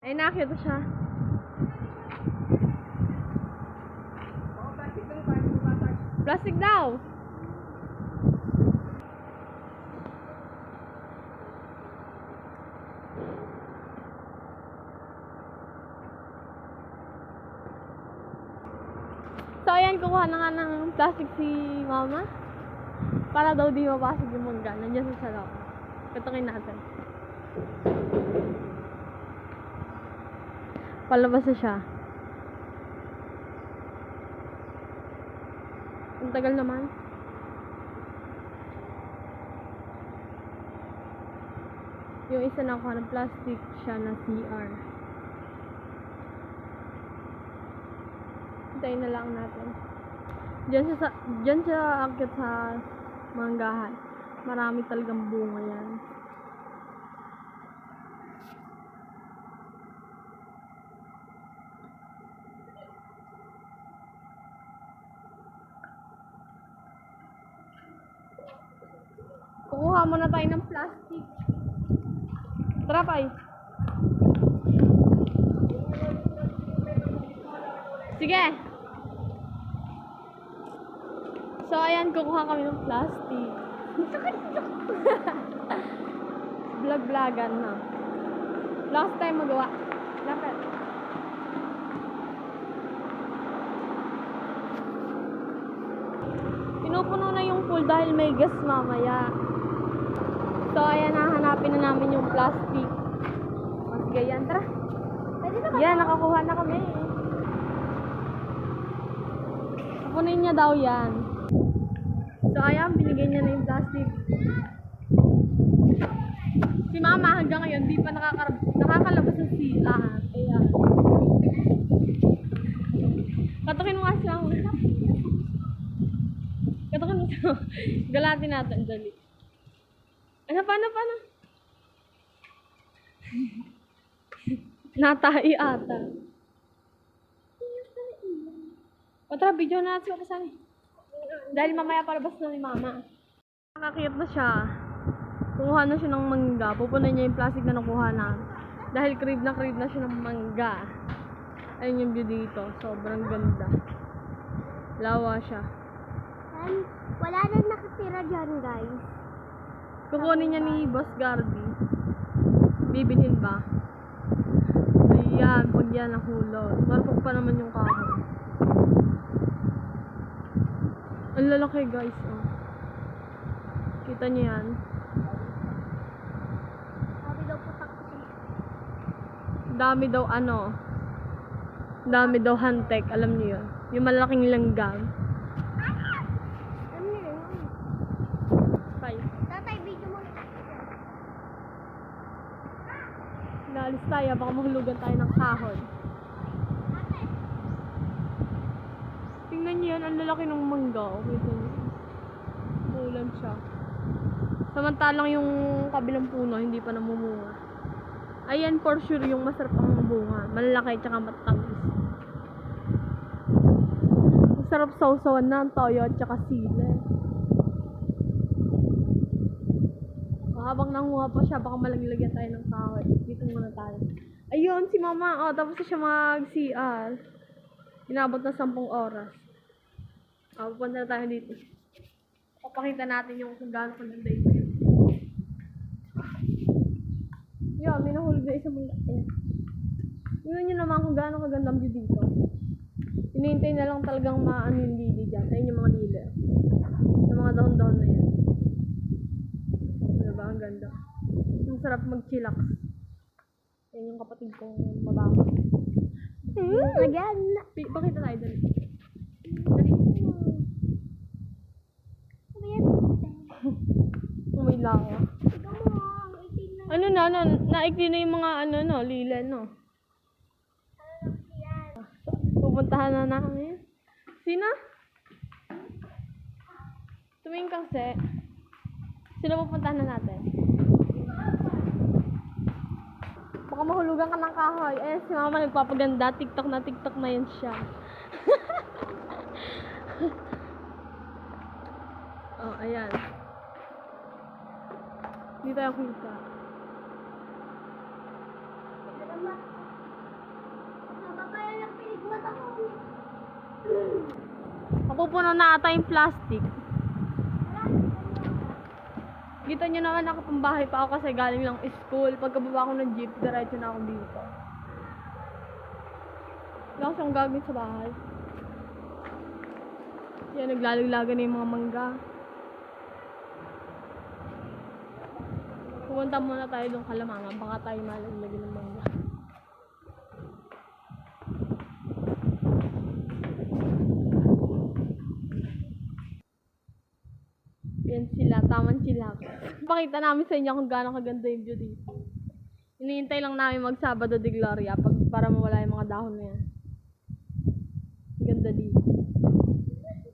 Ay, nakita siya. Plastic daw. So, ayan, kukuha na nga ng plastic si mama. Para daw di mapasok yung mangga. Nandiyan sa loob. Katukin natin. Palabas na siya. Ang tagal naman. Yung isa na kuha ng plastic siya na CR. Hintayin na lang natin. Diyan siya akit sa manggahan. Marami talagang bunga yan. Kukuha muna tayo ng plastic. Tara, Pai. Sige. So, ayan, kukuha kami ng plastic. Vlog-vlogan na. Last time magawa. Lapit. Pinupuno na yung pool dahil may gas mamaya. So, ayan, hahanapin na namin yung plastic. O, sige, yan. Tara. Yan, nakakuha na kami. Kukunin niya daw yan. So, ayan, binigay niya na yung plastic. Si mama hanggang ngayon, di pa nakakalabas ng sila. Ayan. Katukin mo nga siya. Katukin mo siya. Galatin natin, dali. Ano, paano? Natai ata. O tara, video na natin sa akin. Dahil mamaya palabas na ni mama. Nakakiyat na siya. Kukuha na siya ng mangga. Pupunan niya yung plastic na nakuha na. Dahil crave na siya ng mangga. Ayun yung view dito. Sobrang ganda. Lawa siya. Wala na nakatira dyan, guys. Kukunin niya ni Boss Garby. Bibilhin ba? Ayan, pag yan nahulog. Marupok pa naman yung kahoy. Ang lalaki, guys. Oh. Kita niyo yan? Sabi daw po taksi. Dami daw ano. Dami daw hantek. Alam niyo yun? Yung malaking langgam. Ano yun? Bye. Tatay, video mo. Naalis tayo. Baka mahulugan tayo ng kahoy. Tingnan niyo yan. Ang lalaki ng mangga. Okay, ulan siya. Samantalang yung kabilang puno, hindi pa namumunga. Ayan, for sure, yung masarap ang bunga. Malalaki, tsaka matamis. Masarap sausawan na ang toyo at tsaka sili. Habang nanguha pa siya, baka malagyan tayo ng kahoy. Dito muna tayo. Ayun, si mama. Oh, tapos na siya mag-CR. Inabot na 10 oras. Pupunta na tayo dito. Papakita natin yung kung gaano kaganda ito. Yan, may nahulog na isang mga. Tingnan nyo naman kung gaano kaganda ang view dito. Hinihintay na lang talagang maano yung lili dyan. Ayun yung mga lili. Yung mga dahon-dahon na yan. Diba? Ang ganda. Ang sarap mag-chillax. Yan yung kapatid kong mabaho. Again. Pakita tayo dali. Dali. May lawa. Ano na, naikli na yung mga lila, no? Pupuntahan na namin. Sino? Tumingin kasi. Sino pupuntahan na natin? Baka mahulugan ka ng kahoy. Si mama nagpapaganda. TikTok na yan siya. Oh, ayan. Hindi tayo kita. Mapupuno na ata yung plastic. Kita nyo naman nakapambahay pa ako kasi galing lang school. Pagkababa ko ng jeep, diretso na ako dito. Wala ko siyang gagawin sa bahay. Yan, naglalaglagan na yung mga mangga. Pumunta muna tayo doon Kalamanga. Baka tayo malaglagan ng mangga. Yan sila, taman sila. Pakita namin sa inyo kung gaano kaganda yung view dito. Hinihintay lang namin mag-Sabado de Gloria para mawala yung mga dahon na yan. Ganda dito.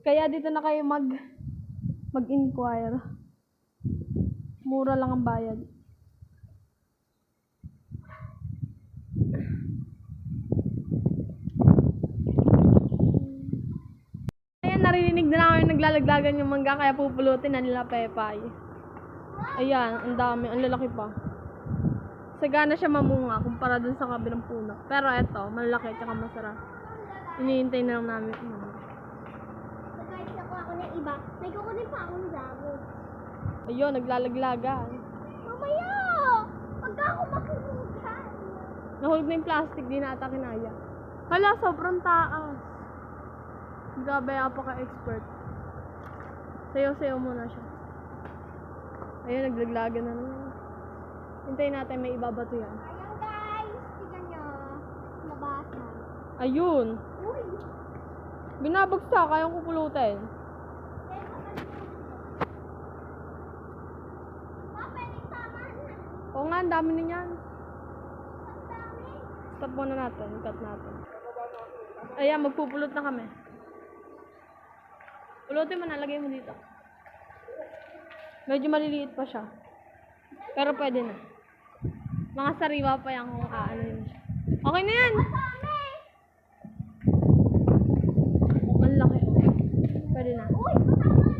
Kaya dito na kayo mag-inquire. Mura lang ang bayad. Ayan, narinig na namin naglalaglagan yung mangga kaya pupulutin na nila Pepay. Ayan, ang dami, ang lalaki pa. Sagana siya mamunga kumpara dun sa kabilang puno. Pero eto, malaki at masarap. Hinihintay na lang namin. So guys, nakuha ko ng iba. May kukunin pa akong damo. Ayun, naglalaglagan. Mamaya! Pagka ako makinugan. Nahulog na yung plastic, di na ata kinaya. Hala, sobrang taas. Grabe, apaka-expert. Sayo-sayo muna siya. Ayun, naglaglagan na naman. Hintayin natin, may ibabato yan. Ayan guys, tignan nyo. Nabasa. Ayun. Uy! Binabagsak, kayang kupulutin. Pwedeng tama na. Oo nga, ang dami na yan. Ang dami. Stop muna natin, cut natin. Ayan, magpupulot na kami. Pulutin mo na, lagay mo dito. Medyo maliliit pa siya. Pero pwede na. Mga sariwa pa yan kung ano yun siya. Okay na yan! Ang laki. Pwede na. Uy! Matama na.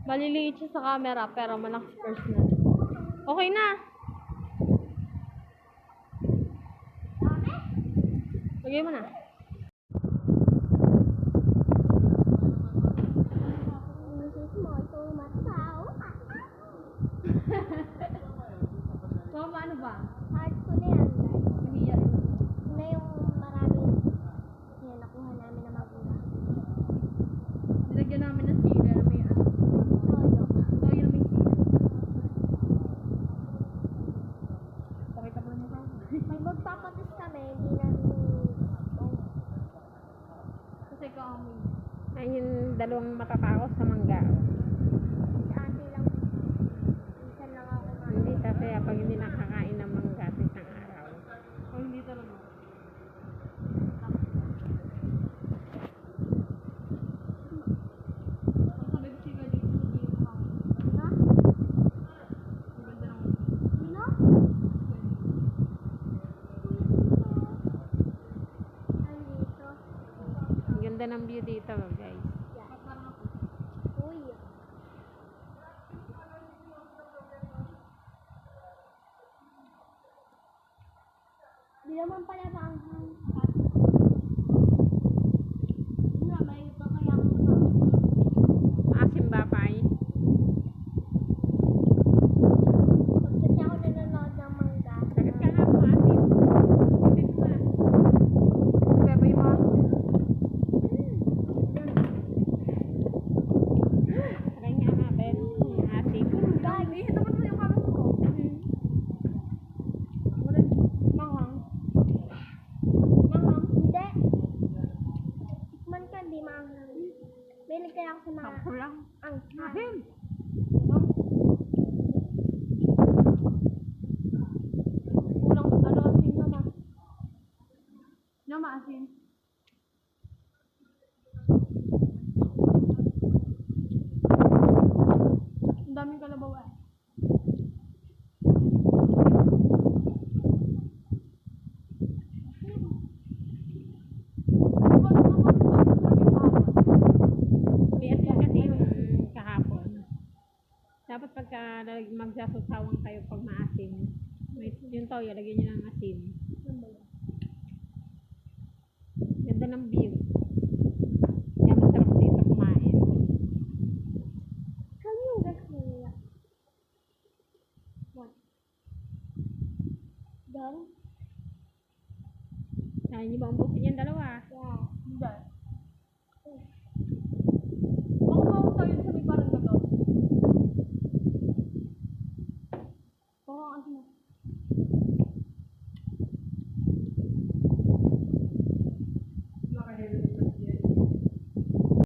Maliliit siya sa camera pero malaki sa personal. Okay na! Lagay mo na. So, ano ba? Hard ko na yan guys. Umiyak. Na yung maraming yan, nakuha namin na magulang. Nilagyan namin ng sila na may ano. Toyo. Toyo may sila. Pakita mo naman ako. May magpapatis kami, hindi namin Kasi kami. Ay, yung dalawang matatakaw sa mangga. si ate lang. Minsan lang ako na. Hindi kaya pag hindi nakakain ng mangga sa isang araw. O hindi talaga. Ang sabi ko sila dito sa dito ako. Ha? Ang ganda ng Sino? Ay, dito. Ang ganda ng view dito, guys. Uy. Di naman pala maanghang. Wala, may iba kaya ako na. Maasim ba pa Pagkat niya ako nanonood ng mangga. Sakit ka nga, maasim. Hindi pa. Beba yung mga. Sakay nga nga, Ben. Maasim. Guys, eh, naman mo yung kamay ko. Wala. Manghang. Manghang. Hindi. Tikman ka, di maanghang. Bilig kaya ako sa mga Ako lang. anghang. Kulang ano asin naman. Nama asin. Ang daming kalabaw eh. May asin kasi yung kahapon. Dapat pagka magsasawang kayo pag maasim, may, yung toyo, lagyan nyo ng asin. ganda ng view. Kaya masarap dito kumain. Kami yung gas nila. What? Doon? Kaya niyo ba umbusin yung dalawa? Yeah. Hindi.